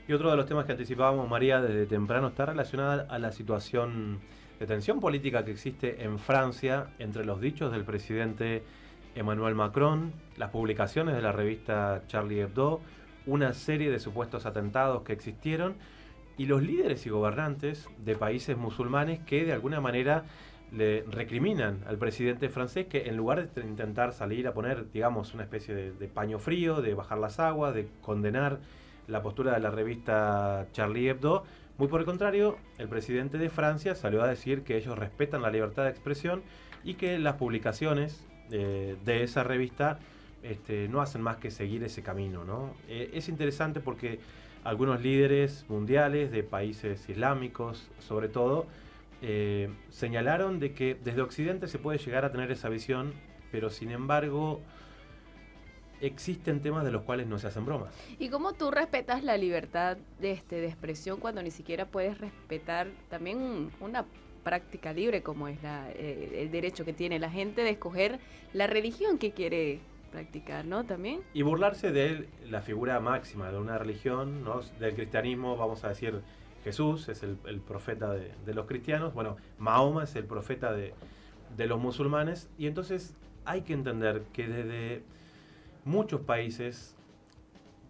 Y otro de los temas que anticipábamos, María, desde temprano está relacionada a la situación de tensión política que existe en Francia entre los dichos del presidente Emmanuel Macron, las publicaciones de la revista Charlie Hebdo, una serie de supuestos atentados que existieron y los líderes y gobernantes de países musulmanes que de alguna manera le recriminan al presidente francés que en lugar de intentar salir a poner, digamos, una especie de paño frío, de bajar las aguas, de condenar la postura de la revista Charlie Hebdo, muy por el contrario, el presidente de Francia salió a decir que ellos respetan la libertad de expresión y que las publicaciones de esa revista no hacen más que seguir ese camino, ¿no? Es interesante porque algunos líderes mundiales de países islámicos, sobre todo, señalaron de que desde Occidente se puede llegar a tener esa visión, pero sin embargo existen temas de los cuales no se hacen bromas. ¿Y cómo tú respetas la libertad de expresión cuando ni siquiera puedes respetar también una práctica libre como es el derecho que tiene la gente de escoger la religión que quiere practicar, ¿no? También. Y burlarse de la figura máxima de una religión, ¿no? Del cristianismo, vamos a decir, Jesús es el profeta de los cristianos, bueno, Mahoma es el profeta de los musulmanes, y entonces hay que entender que desde muchos países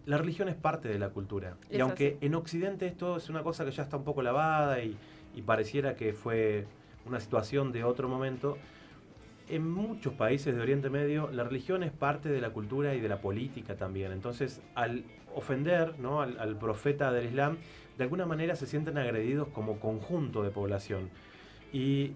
la religión es parte de la cultura. Y aunque en Occidente esto es una cosa que ya está un poco lavada y pareciera que fue una situación de otro momento, en muchos países de Oriente Medio la religión es parte de la cultura y de la política también. Entonces, al ofender, ¿no?, al profeta del Islam, de alguna manera se sienten agredidos como conjunto de población. Y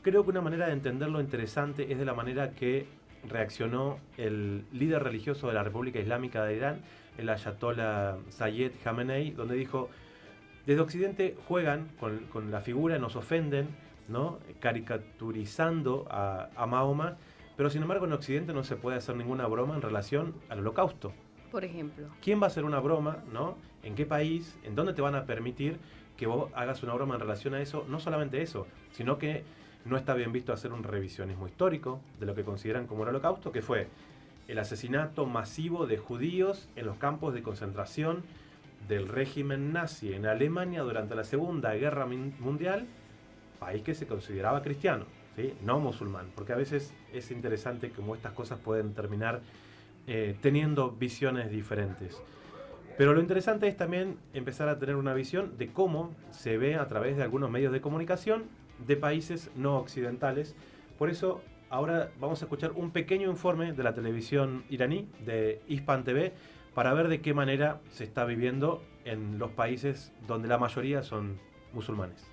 creo que una manera de entenderlo interesante es de la manera que reaccionó el líder religioso de la República Islámica de Irán, el ayatollah Sayyid Khamenei, donde dijo: desde Occidente juegan con la figura, nos ofenden, ¿no?, caricaturizando a Mahoma, pero sin embargo en Occidente no se puede hacer ninguna broma en relación al Holocausto. Por ejemplo. ¿Quién va a hacer una broma, ¿no? ¿En qué país? ¿En dónde te van a permitir que vos hagas una broma en relación a eso? No solamente eso, sino que no está bien visto hacer un revisionismo histórico de lo que consideran como el Holocausto, que fue el asesinato masivo de judíos en los campos de concentración del régimen nazi en Alemania durante la Segunda Guerra Mundial, país que se consideraba cristiano, ¿sí?, no musulmán, porque a veces es interesante cómo estas cosas pueden terminar teniendo visiones diferentes. Pero lo interesante es también empezar a tener una visión de cómo se ve a través de algunos medios de comunicación de países no occidentales. Por eso ahora vamos a escuchar un pequeño informe de la televisión iraní, de Hispan TV, para ver de qué manera se está viviendo en los países donde la mayoría son musulmanes.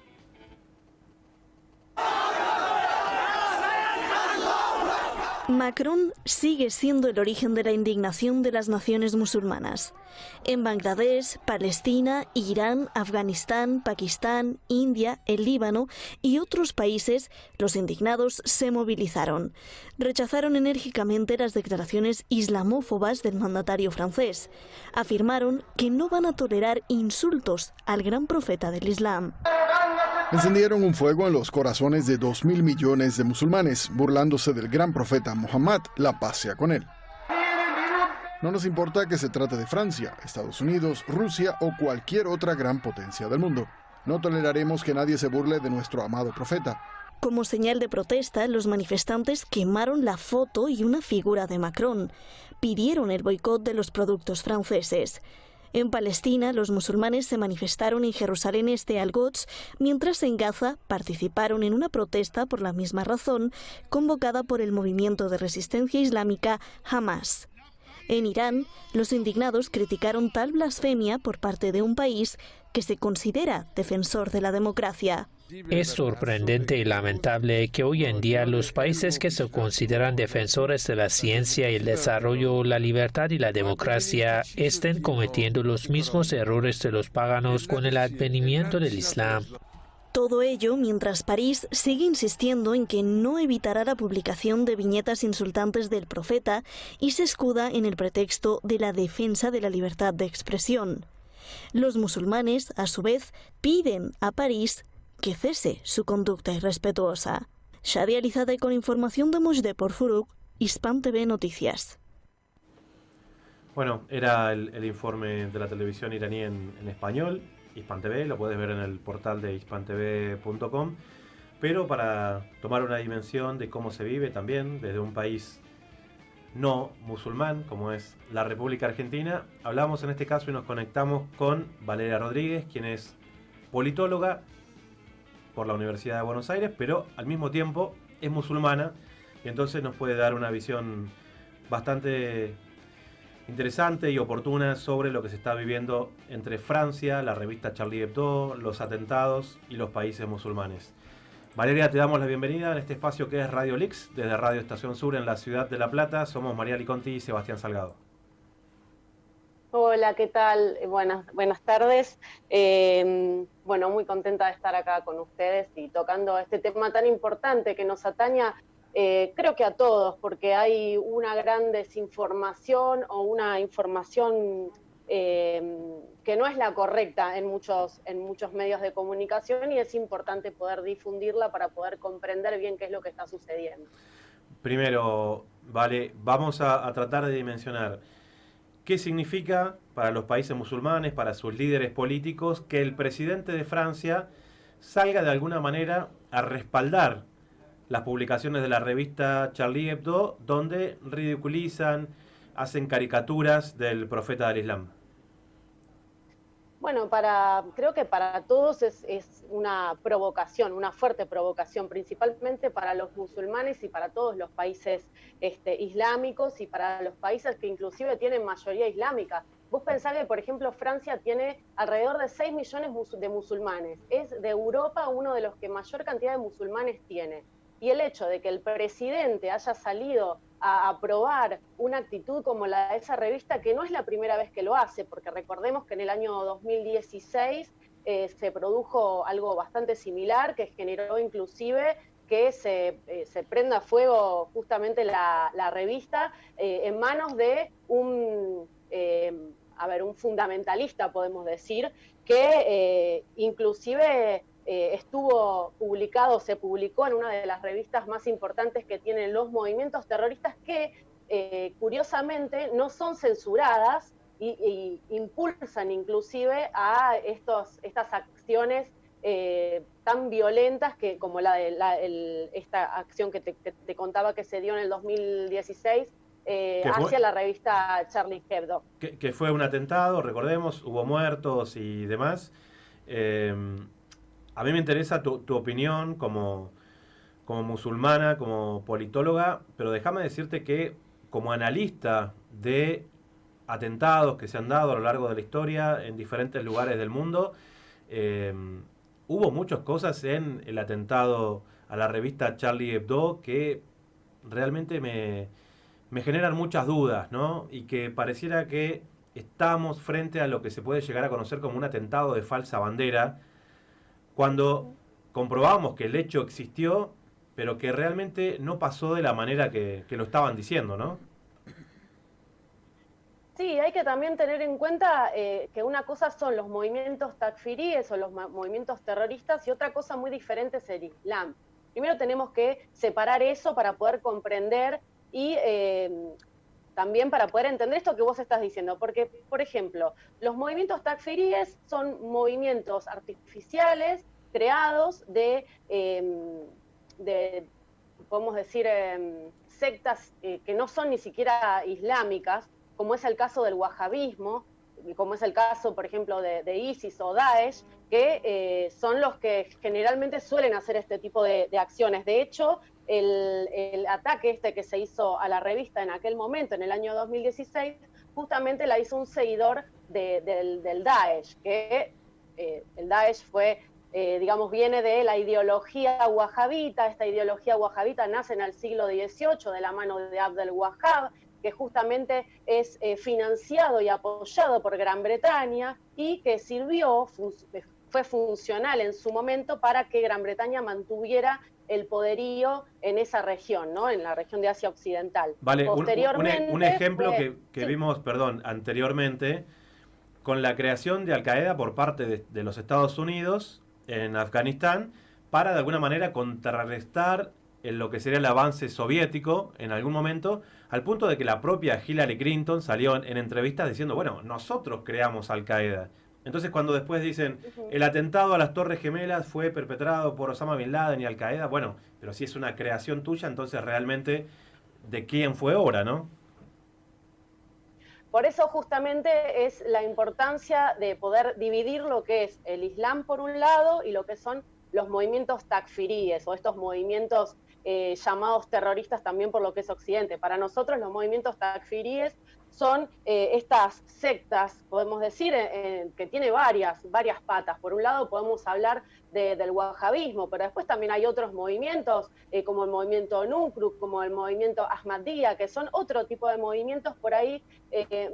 Macron sigue siendo el origen de la indignación de las naciones musulmanas. En Bangladesh, Palestina, Irán, Afganistán, Pakistán, India, el Líbano y otros países, los indignados se movilizaron. Rechazaron enérgicamente las declaraciones islamófobas del mandatario francés. Afirmaron que no van a tolerar insultos al gran profeta del Islam. Encendieron un fuego en los corazones de 2.000 millones de musulmanes, burlándose del gran profeta Muhammad, la paz sea con él. No nos importa que se trate de Francia, Estados Unidos, Rusia o cualquier otra gran potencia del mundo. No toleraremos que nadie se burle de nuestro amado profeta. Como señal de protesta, los manifestantes quemaron la foto y una figura de Macron. Pidieron el boicot de los productos franceses. En Palestina, los musulmanes se manifestaron en Jerusalén Este al-Quds, mientras en Gaza participaron en una protesta por la misma razón, convocada por el movimiento de resistencia islámica Hamas. En Irán, los indignados criticaron tal blasfemia por parte de un país que se considera defensor de la democracia. Es sorprendente y lamentable que hoy en día los países que se consideran defensores de la ciencia y el desarrollo, la libertad y la democracia estén cometiendo los mismos errores de los paganos con el advenimiento del Islam. Todo ello mientras París sigue insistiendo en que no evitará la publicación de viñetas insultantes del profeta y se escuda en el pretexto de la defensa de la libertad de expresión. Los musulmanes, a su vez, piden a París que cese su conducta irrespetuosa. Shadia Alizadeh con información de Mojdeh Porfuruk, Hispan TV Noticias. Bueno, era el informe de la televisión iraní en español, Hispan TV, lo puedes ver en el portal de hispantv.com, pero para tomar una dimensión de cómo se vive también desde un país no musulmán, como es la República Argentina, hablamos en este caso y nos conectamos con Valeria Rodríguez, quien es politóloga por la Universidad de Buenos Aires, pero al mismo tiempo es musulmana, y entonces nos puede dar una visión bastante interesante y oportuna sobre lo que se está viviendo entre Francia, la revista Charlie Hebdo, los atentados y los países musulmanes. Valeria, te damos la bienvenida en este espacio que es Radio Lix, desde Radio Estación Sur en la ciudad de La Plata. Somos María Liconti y Sebastián Salgado. Hola, ¿qué tal? Buenas tardes. Bueno, muy contenta de estar acá con ustedes y tocando este tema tan importante que nos ataña, creo que a todos, porque hay una gran desinformación o una información que no es la correcta en muchos medios de comunicación, y es importante poder difundirla para poder comprender bien qué es lo que está sucediendo. Primero, vale, vamos a tratar de dimensionar qué significa para los países musulmanes, para sus líderes políticos, que el presidente de Francia salga de alguna manera a respaldar las publicaciones de la revista Charlie Hebdo, donde ridiculizan, hacen caricaturas del profeta del Islam. Bueno, creo que para todos es una provocación, una fuerte provocación, principalmente para los musulmanes y para todos los países islámicos y para los países que inclusive tienen mayoría islámica. Vos pensás que, por ejemplo, Francia tiene alrededor de 6 millones de musulmanes. Es de Europa uno de los que mayor cantidad de musulmanes tiene. Y el hecho de que el presidente haya salido a aprobar una actitud como la de esa revista, que no es la primera vez que lo hace, porque recordemos que en el año 2016 se produjo algo bastante similar, que generó inclusive que se prenda fuego justamente la revista en manos de un fundamentalista, podemos decir, que inclusive se publicó en una de las revistas más importantes que tienen los movimientos terroristas, que curiosamente no son censuradas y impulsan inclusive a estas acciones tan violentas como esta acción que te contaba que se dio en el 2016 hacia la revista Charlie Hebdo. Que fue un atentado, recordemos, hubo muertos y demás. A mí me interesa tu opinión como musulmana, como politóloga, pero déjame decirte que como analista de atentados que se han dado a lo largo de la historia en diferentes lugares del mundo, hubo muchas cosas en el atentado a la revista Charlie Hebdo que realmente me generan muchas dudas, ¿no? Y que pareciera que estamos frente a lo que se puede llegar a conocer como un atentado de falsa bandera, cuando comprobamos que el hecho existió, pero que realmente no pasó de la manera que lo estaban diciendo, ¿no? Sí, hay que también tener en cuenta que una cosa son los movimientos takfiríes o los movimientos terroristas, y otra cosa muy diferente es el Islam. Primero tenemos que separar eso para poder comprender y también para poder entender esto que vos estás diciendo, porque, por ejemplo, los movimientos takfiríes son movimientos artificiales creados de podemos decir, sectas que no son ni siquiera islámicas, como es el caso del wahabismo, como es el caso, por ejemplo, de ISIS o Daesh, que son los que generalmente suelen hacer este tipo de acciones. De hecho, el ataque que se hizo a la revista en aquel momento, en el año 2016, justamente la hizo un seguidor del Daesh, que el Daesh viene de la ideología wahabita. Esta ideología wahabita nace en el siglo XVIII de la mano de Abdel Wahab, que justamente es financiado y apoyado por Gran Bretaña y que fue funcional en su momento para que Gran Bretaña mantuviera el poderío en esa región, ¿no? En la región de Asia Occidental. Vale, posteriormente, un ejemplo que vimos, anteriormente, con la creación de Al Qaeda por parte de los Estados Unidos en Afganistán, para de alguna manera contrarrestar en lo que sería el avance soviético en algún momento, al punto de que la propia Hillary Clinton salió en entrevistas diciendo, bueno, nosotros creamos Al Qaeda. Entonces cuando después dicen, el atentado a las Torres Gemelas fue perpetrado por Osama Bin Laden y Al Qaeda, bueno, pero si es una creación tuya, entonces realmente, ¿de quién fue obra, no? Por eso justamente es la importancia de poder dividir lo que es el Islam por un lado y lo que son los movimientos takfiríes o estos movimientos llamados terroristas también por lo que es Occidente. Para nosotros los movimientos takfiríes son estas sectas, podemos decir, que tiene varias patas. Por un lado podemos hablar del wahabismo, pero después también hay otros movimientos, como el movimiento Nusra, como el movimiento Ahmadiyya, que son otro tipo de movimientos por ahí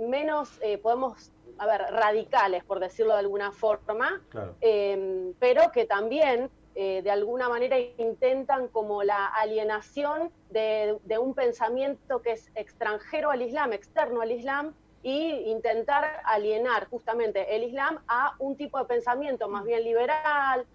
menos, podemos, radicales, por decirlo de alguna forma, claro. Pero que también de alguna manera intentan como la alienación de un pensamiento que es extranjero al Islam, externo al Islam, y intentar alienar justamente el Islam a un tipo de pensamiento más bien liberal,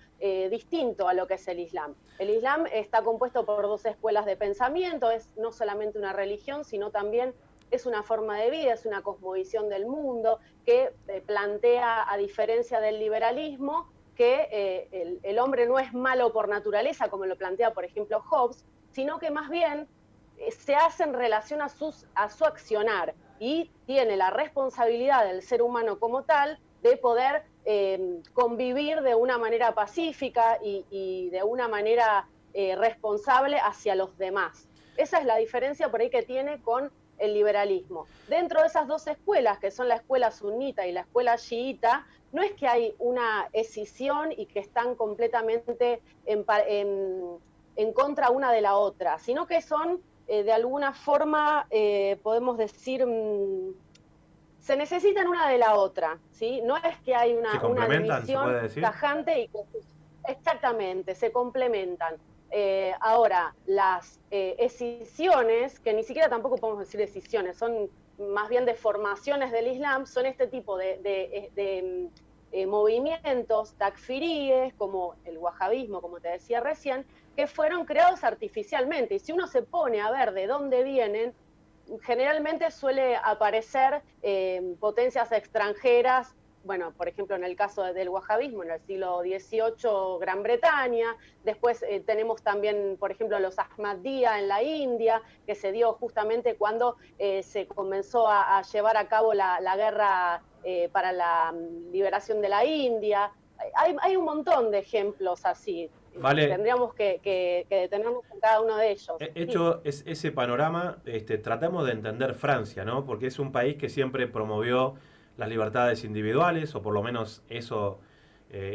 distinto a lo que es el Islam. El Islam está compuesto por 2 escuelas de pensamiento, es no solamente una religión, sino también es una forma de vida, es una cosmovisión del mundo que plantea, a diferencia del liberalismo, que el hombre no es malo por naturaleza, como lo plantea, por ejemplo, Hobbes, sino que más bien se hace en relación a su accionar y tiene la responsabilidad del ser humano como tal de poder convivir de una manera pacífica y de una manera responsable hacia los demás. Esa es la diferencia por ahí que tiene con el liberalismo. Dentro de esas 2 escuelas, que son la escuela sunita y la escuela chiita, no es que hay una escisión y que están completamente en contra una de la otra, sino que son, de alguna forma, podemos decir, se necesitan una de la otra, ¿sí? No es que hay una división tajante y que exactamente, se complementan. Ahora, las escisiones, que ni siquiera tampoco podemos decir escisiones, son más bien deformaciones del Islam, son este tipo de movimientos takfiríes, como el wahabismo, como te decía recién, que fueron creados artificialmente. Y si uno se pone a ver de dónde vienen, generalmente suele aparecer potencias extranjeras. Bueno, por ejemplo, en el caso del wahabismo, en el siglo XVIII, Gran Bretaña. Después tenemos también, por ejemplo, los Ahmadiyya en la India, que se dio justamente cuando se comenzó a llevar a cabo la guerra para la liberación de la India. Hay un montón de ejemplos así. Vale. Tendríamos que detenernos en cada uno de ellos. Hecho ese panorama, tratamos de entender Francia, ¿no? Porque es un país que siempre promovió las libertades individuales, o por lo menos eso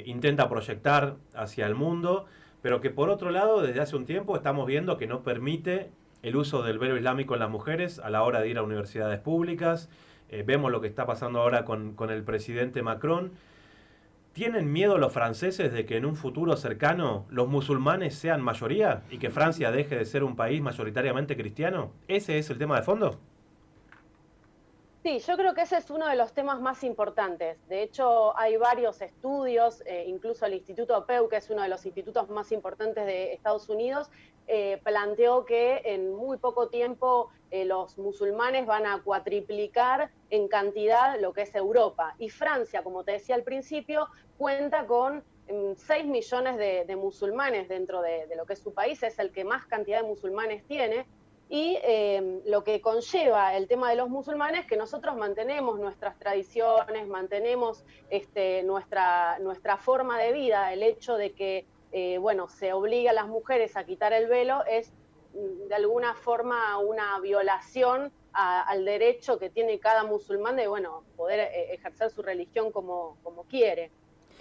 intenta proyectar hacia el mundo, pero que por otro lado, desde hace un tiempo estamos viendo que no permite el uso del velo islámico en las mujeres a la hora de ir a universidades públicas. Vemos lo que está pasando ahora con el presidente Macron. ¿Tienen miedo los franceses de que en un futuro cercano los musulmanes sean mayoría y que Francia deje de ser un país mayoritariamente cristiano? ¿Ese es el tema de fondo? Sí, yo creo que ese es uno de los temas más importantes. De hecho, hay varios estudios, incluso el Instituto Pew, que es uno de los institutos más importantes de Estados Unidos, planteó que en muy poco tiempo los musulmanes van a cuatriplicar en cantidad lo que es Europa. Y Francia, como te decía al principio, cuenta con 6 millones de musulmanes dentro de lo que es su país, es el que más cantidad de musulmanes tiene. Y lo que conlleva el tema de los musulmanes, que nosotros mantenemos nuestras tradiciones, mantenemos nuestra forma de vida. El hecho de que se obliga a las mujeres a quitar el velo es de alguna forma una violación al derecho que tiene cada musulmán de poder ejercer su religión como quiere.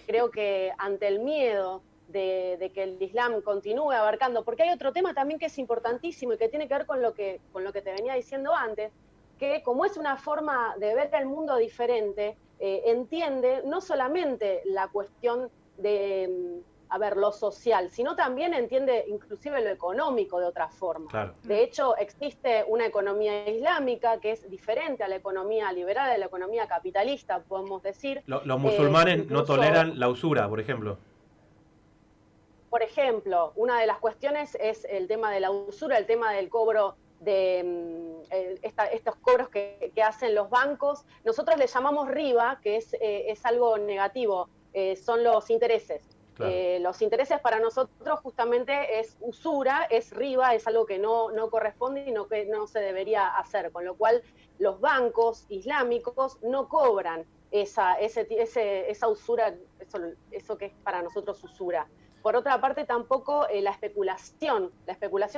Creo que ante el miedo de que el Islam continúe abarcando, porque hay otro tema también que es importantísimo y que tiene que ver con lo que te venía diciendo antes, que como es una forma de ver el mundo diferente, entiende no solamente la cuestión de lo social, sino también entiende inclusive lo económico de otra forma. Claro. De hecho, existe una economía islámica que es diferente a la economía liberal, a la economía capitalista, podemos decir. Los musulmanes no toleran la usura, por ejemplo. por ejemplo, una de las cuestiones es el tema de la usura, el tema del cobro de estos cobros que hacen los bancos. Nosotros le llamamos riba, que es algo negativo, son los intereses. Claro. Los intereses para nosotros justamente es usura, es riba, es algo que no corresponde y que no se debería hacer, con lo cual los bancos islámicos no cobran esa usura, eso que es para nosotros usura. Por otra parte, tampoco la especulación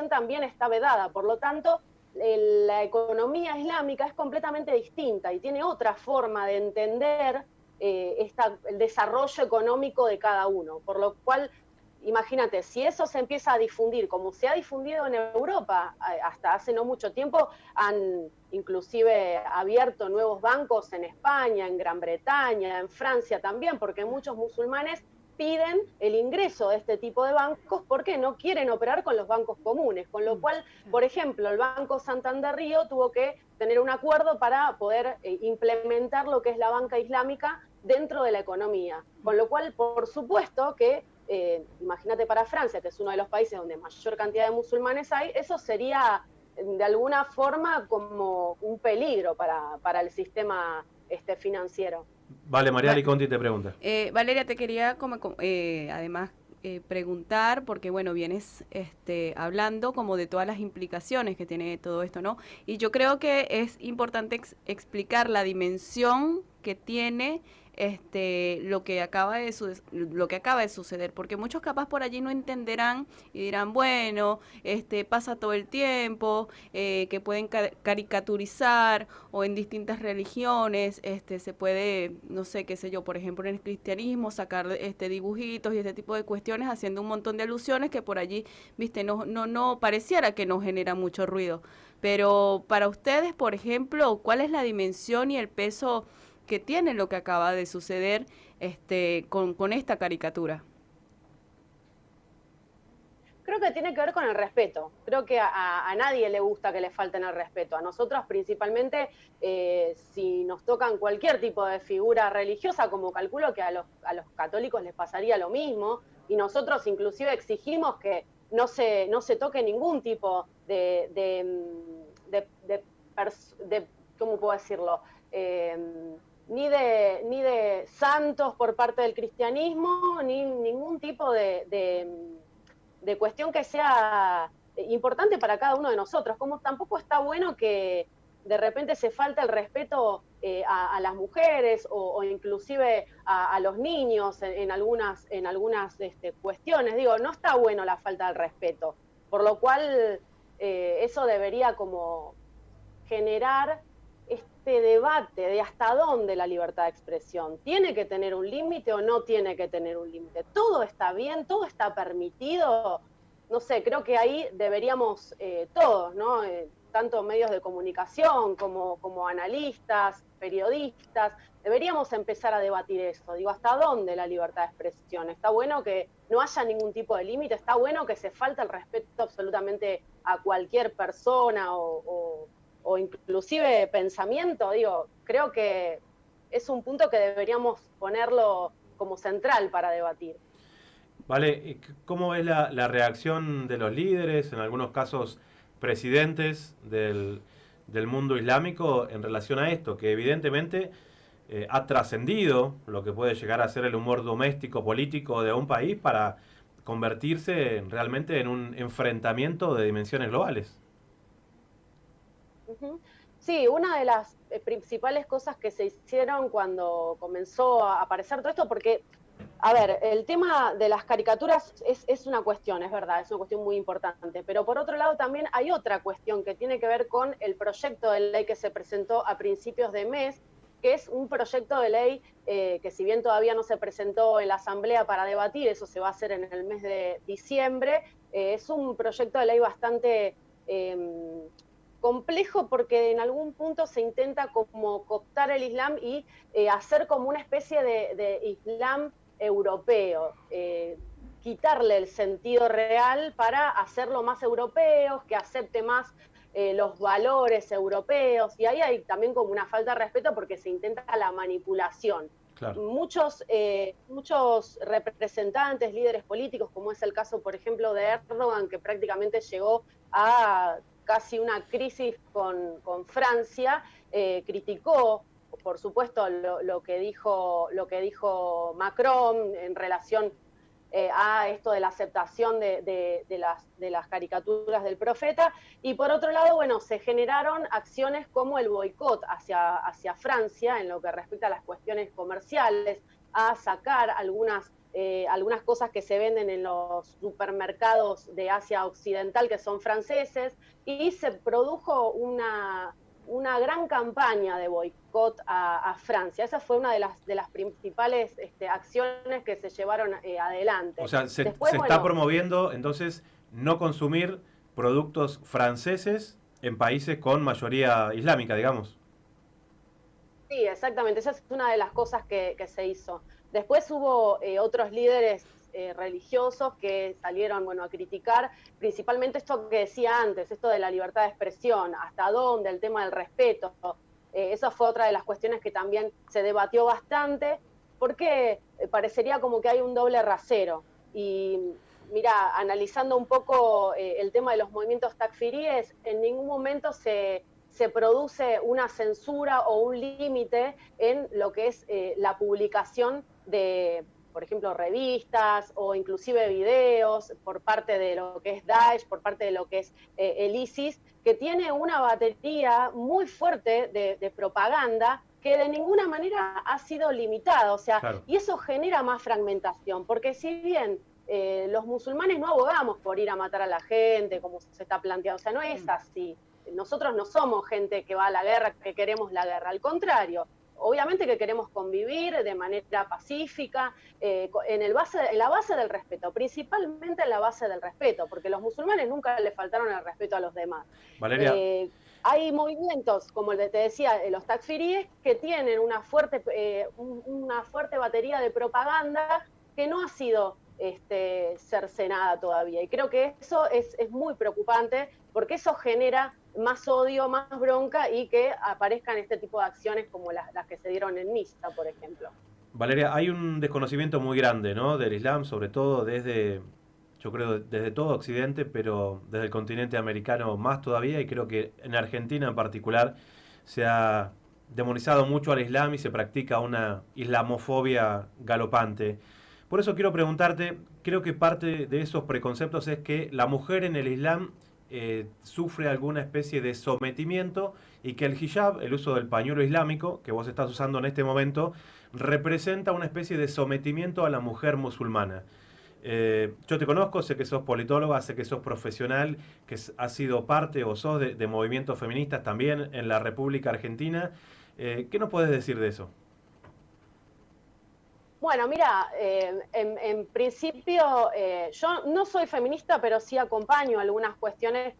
también está vedada, por lo tanto, la economía islámica es completamente distinta y tiene otra forma de entender el desarrollo económico de cada uno, por lo cual, imagínate, si eso se empieza a difundir, como se ha difundido en Europa, hasta hace no mucho tiempo, han inclusive abierto nuevos bancos en España, en Gran Bretaña, en Francia también, porque muchos musulmanes piden el ingreso de este tipo de bancos porque no quieren operar con los bancos comunes, con lo cual, por ejemplo, el Banco Santander Río tuvo que tener un acuerdo para poder implementar lo que es la banca islámica dentro de la economía, con lo cual, por supuesto que, imagínate para Francia, que es uno de los países donde mayor cantidad de musulmanes hay, eso sería de alguna forma como un peligro para el sistema financiero. Vale, Mariali Conti te pregunta. Valeria, te quería además preguntar, porque bueno, vienes hablando como de todas las implicaciones que tiene todo esto, ¿no? Y yo creo que es importante explicar la dimensión que tiene lo que acaba de suceder, porque muchos capaz por allí no entenderán y dirán, bueno, pasa todo el tiempo, que pueden caricaturizar, o en distintas religiones se puede, no sé, qué sé yo, por ejemplo en el cristianismo sacar dibujitos y este tipo de cuestiones, haciendo un montón de alusiones que por allí, viste, no pareciera que nos genera mucho ruido. Pero para ustedes, por ejemplo, ¿cuál es la dimensión y el peso que tiene lo que acaba de suceder con esta caricatura? Creo que tiene que ver con el respeto. Creo que a nadie le gusta que le falten el respeto. A nosotros principalmente, si nos tocan cualquier tipo de figura religiosa, como calculo que a los católicos les pasaría lo mismo, y nosotros inclusive exigimos que no se toque ningún tipo de ¿cómo puedo decirlo? Ni de santos por parte del cristianismo, ni ningún tipo de cuestión que sea importante para cada uno de nosotros. Como tampoco está bueno que de repente se falta el respeto a las mujeres o inclusive a los niños en algunas cuestiones. Digo, no está bueno la falta del respeto, por lo cual eso debería como generar debate de hasta dónde la libertad de expresión tiene que tener un límite o no tiene que tener un límite. Todo está bien, todo está permitido. No sé, creo que ahí deberíamos todos, ¿no? Tanto medios de comunicación como analistas, periodistas, deberíamos empezar a debatir eso. Digo, ¿hasta dónde la libertad de expresión? Está bueno que no haya ningún tipo de límite, está bueno que se falte el respeto absolutamente a cualquier persona o inclusive pensamiento. Digo, creo que es un punto que deberíamos ponerlo como central para debatir. Vale, ¿cómo es la reacción de los líderes, en algunos casos presidentes del mundo islámico en relación a esto? Que evidentemente ha trascendido lo que puede llegar a ser el humor doméstico político de un país para convertirse realmente en un enfrentamiento de dimensiones globales. Sí, una de las principales cosas que se hicieron cuando comenzó a aparecer todo esto, porque, a ver, el tema de las caricaturas es una cuestión, es verdad, es una cuestión muy importante, pero por otro lado también hay otra cuestión que tiene que ver con el proyecto de ley que se presentó a principios de mes, que es un proyecto de ley que si bien todavía no se presentó en la Asamblea para debatir, eso se va a hacer en el mes de diciembre, es un proyecto de ley bastante complejo porque en algún punto se intenta como cooptar el Islam y hacer como una especie de Islam europeo, quitarle el sentido real para hacerlo más europeo, que acepte más los valores europeos, y ahí hay también como una falta de respeto porque se intenta la manipulación. Claro. muchos representantes, líderes políticos, como es el caso, por ejemplo, de Erdogan, que prácticamente llegó a casi una crisis con Francia, criticó, por supuesto, lo que dijo Macron en relación a esto de la aceptación de las caricaturas del profeta, y por otro lado, bueno, se generaron acciones como el boicot hacia Francia en lo que respecta a las cuestiones comerciales, a sacar algunas cosas que se venden en los supermercados de Asia Occidental que son franceses, y se produjo una gran campaña de boicot a Francia. Esa fue una de las principales acciones que se llevaron adelante. O sea, Después, se bueno, está promoviendo entonces no consumir productos franceses en países con mayoría islámica, digamos. sí, exactamente. Esa es una de las cosas que se hizo. Después hubo otros líderes religiosos que salieron, bueno, a criticar principalmente esto que decía antes, esto de la libertad de expresión, hasta dónde, el tema del respeto. Esa fue otra de las cuestiones que también se debatió bastante, porque parecería como que hay un doble rasero. Y mira, analizando un poco el tema de los movimientos takfiríes, en ningún momento se produce una censura o un límite en lo que es la publicación de, por ejemplo, revistas o inclusive videos por parte de lo que es Daesh, por parte de lo que es el ISIS, que tiene una batería muy fuerte de propaganda que de ninguna manera ha sido limitada, o sea, Claro. y eso genera más fragmentación, porque si bien los musulmanes no abogamos por ir a matar a la gente, como se está planteando, o sea, no es así. Nosotros no somos gente que va a la guerra, que queremos la guerra, al contrario, obviamente que queremos convivir de manera pacífica, en la base del respeto, principalmente en la base del respeto, porque los musulmanes nunca le faltaron el respeto a los demás. Valeria, Hay movimientos, como te decía, los takfiríes, que tienen una fuerte batería de propaganda que no ha sido cercenada todavía. Y creo que eso es muy preocupante, porque eso genera más odio, más bronca, y que aparezcan este tipo de acciones como las que se dieron en Niza, por ejemplo. Valeria, hay un desconocimiento muy grande, ¿no?, del Islam, sobre todo yo creo, desde todo Occidente, pero desde el continente americano más todavía, y creo que en Argentina en particular se ha demonizado mucho al Islam y se practica una islamofobia galopante. Por eso quiero preguntarte, creo que parte de esos preconceptos es que la mujer en el Islam sufre alguna especie de sometimiento, y que el hijab, el uso del pañuelo islámico que vos estás usando en este momento, representa una especie de sometimiento a la mujer musulmana. Yo te conozco, sé que sos politóloga, sé que sos profesional, que has sido parte o sos de movimientos feministas también en la República Argentina. ¿Qué nos podés decir de eso? Bueno, mira, en principio yo no soy feminista, pero sí acompaño algunas cuestiones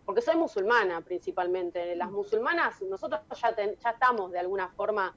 porque soy musulmana principalmente. Las musulmanas, nosotros ya estamos de alguna forma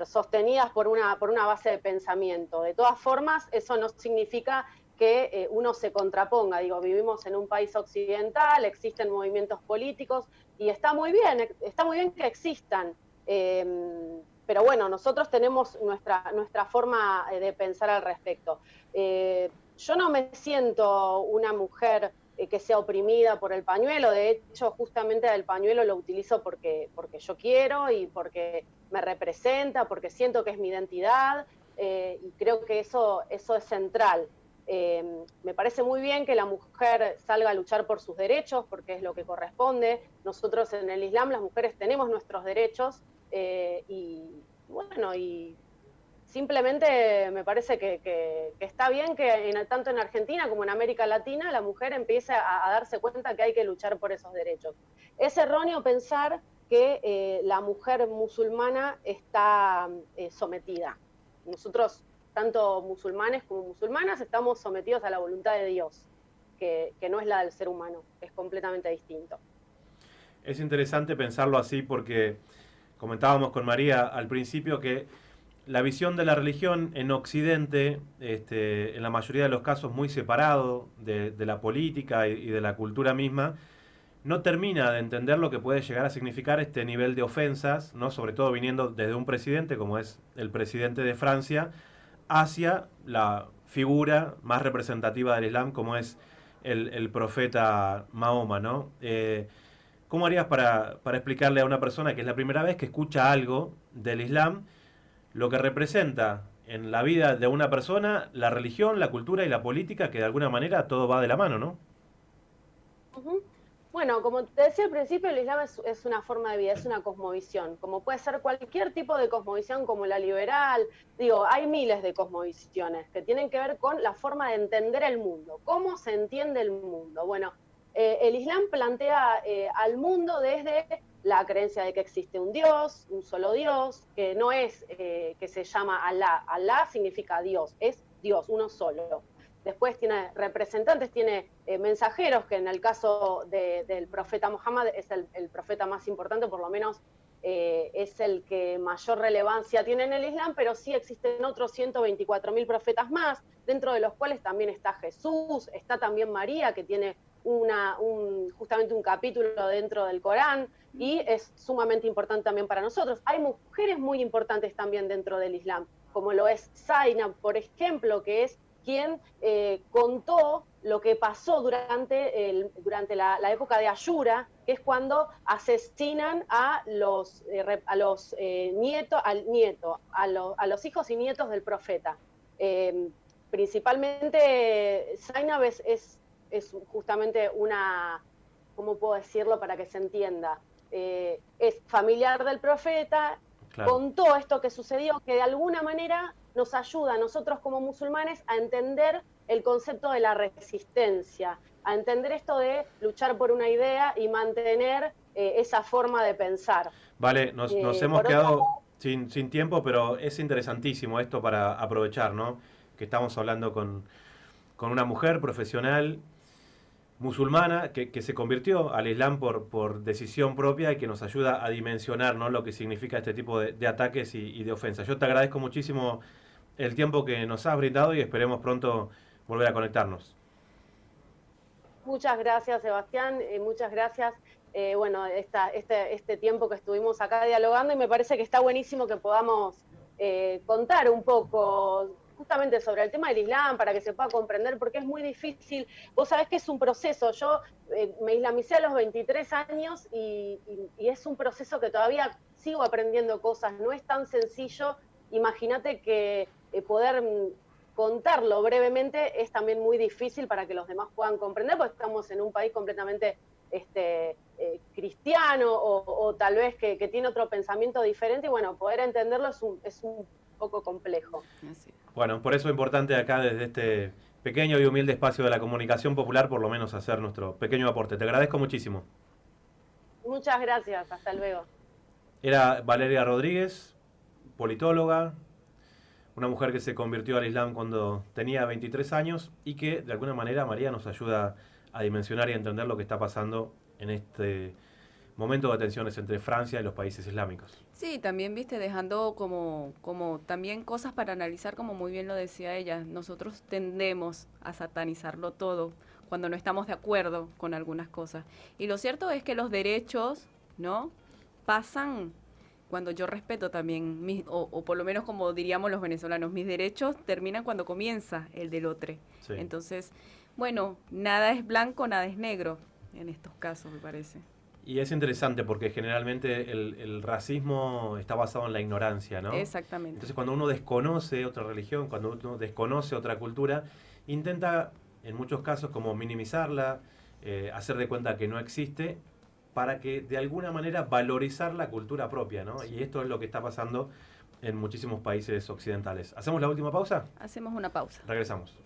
sostenidas por una base de pensamiento. De todas formas, eso no significa que uno se contraponga. Digo, vivimos en un país occidental, existen movimientos políticos, y está muy bien que existan. Pero bueno, nosotros tenemos nuestra forma de pensar al respecto. Yo no me siento una mujer que sea oprimida por el pañuelo. De hecho, justamente el pañuelo lo utilizo porque yo quiero y porque me representa, porque siento que es mi identidad, y creo que eso es central. Me parece muy bien que la mujer salga a luchar por sus derechos, porque es lo que corresponde. Nosotros en el Islam, las mujeres tenemos nuestros derechos, y bueno, y simplemente me parece que está bien que tanto en Argentina como en América Latina la mujer empiece a darse cuenta que hay que luchar por esos derechos. Es erróneo pensar que la mujer musulmana está sometida. Nosotros, tanto musulmanes como musulmanas, estamos sometidos a la voluntad de Dios, que no es la del ser humano, es completamente distinto. Es interesante pensarlo así porque comentábamos con María al principio que la visión de la religión en Occidente, en la mayoría de los casos muy separado de la política y de la cultura misma, no termina de entender lo que puede llegar a significar este nivel de ofensas, ¿no? Sobre todo viniendo desde un presidente como es el presidente de Francia, hacia la figura más representativa del Islam como es el profeta Mahoma, ¿no? ¿Cómo harías para explicarle a una persona que es la primera vez que escucha algo del Islam, lo que representa en la vida de una persona, la religión, la cultura y la política, que de alguna manera todo va de la mano, ¿no? Ujú. Bueno, como te decía al principio, el Islam es una forma de vida, es una cosmovisión, como puede ser cualquier tipo de cosmovisión como la liberal. Digo, hay miles de cosmovisiones que tienen que ver con la forma de entender el mundo, cómo se entiende el mundo. Bueno, el Islam plantea al mundo desde la creencia de que existe un Dios, un solo Dios, que no es que se llama Alá. Alá significa Dios, es Dios, uno solo. Después tiene representantes, tiene mensajeros, que en el caso del profeta Muhammad es el profeta más importante, por lo menos es el que mayor relevancia tiene en el Islam, pero sí existen otros 124.000 profetas más, dentro de los cuales también está Jesús, está también María, que tiene justamente un capítulo dentro del Corán, y es sumamente importante también para nosotros. Hay mujeres muy importantes también dentro del Islam, como lo es Zainab, por ejemplo, que es quien contó lo que pasó durante la época de Ashura, que es cuando asesinan a los hijos y nietos del profeta. Principalmente Zainab es justamente una, ¿cómo puedo decirlo para que se entienda? Es familiar del profeta, claro. Contó esto que sucedió, que de alguna manera nos ayuda a nosotros como musulmanes a entender el concepto de la resistencia, a entender esto de luchar por una idea y mantener esa forma de pensar. Vale, nos hemos quedado sin tiempo, pero es interesantísimo esto para aprovechar, ¿no? Que estamos hablando con una mujer profesional musulmana que se convirtió al Islam por decisión propia y que nos ayuda a dimensionar, ¿no?, lo que significa este tipo de ataques y de ofensas. Yo te agradezco muchísimo el tiempo que nos has brindado y esperemos pronto volver a conectarnos. Muchas gracias, Sebastián, muchas gracias. Bueno, este tiempo que estuvimos acá dialogando, y me parece que está buenísimo que podamos contar un poco justamente sobre el tema del Islam, para que se pueda comprender, porque es muy difícil. Vos sabés que es un proceso. Yo me islamicé a los 23 años y es un proceso que todavía sigo aprendiendo cosas. No es tan sencillo. Imagínate que poder contarlo brevemente es también muy difícil para que los demás puedan comprender, porque estamos en un país completamente cristiano o tal vez que tiene otro pensamiento diferente, y bueno, poder entenderlo es un poco complejo. Bueno, por eso es importante acá desde este pequeño y humilde espacio de la comunicación popular, por lo menos hacer nuestro pequeño aporte. Te agradezco muchísimo. Muchas gracias, hasta luego. Era Valeria Rodríguez, politóloga, una mujer que se convirtió al Islam cuando tenía 23 años y que de alguna manera, María, nos ayuda a dimensionar y a entender lo que está pasando en este momento de tensiones entre Francia y los países islámicos. Sí, también, viste, dejando como también cosas para analizar, como muy bien lo decía ella. Nosotros tendemos a satanizarlo todo cuando no estamos de acuerdo con algunas cosas. Y lo cierto es que los derechos, ¿no?, pasan cuando yo respeto también, o por lo menos como diríamos los venezolanos, mis derechos terminan cuando comienza el del otro. Sí. Entonces, bueno, nada es blanco, nada es negro en estos casos, me parece. Y es interesante porque generalmente el racismo está basado en la ignorancia, ¿no? Exactamente. Entonces cuando uno desconoce otra religión, cuando uno desconoce otra cultura, intenta en muchos casos como minimizarla, hacer de cuenta que no existe, para que de alguna manera valorizar la cultura propia, ¿no? Sí. Y esto es lo que está pasando en muchísimos países occidentales. ¿Hacemos la última pausa? Hacemos una pausa. Regresamos.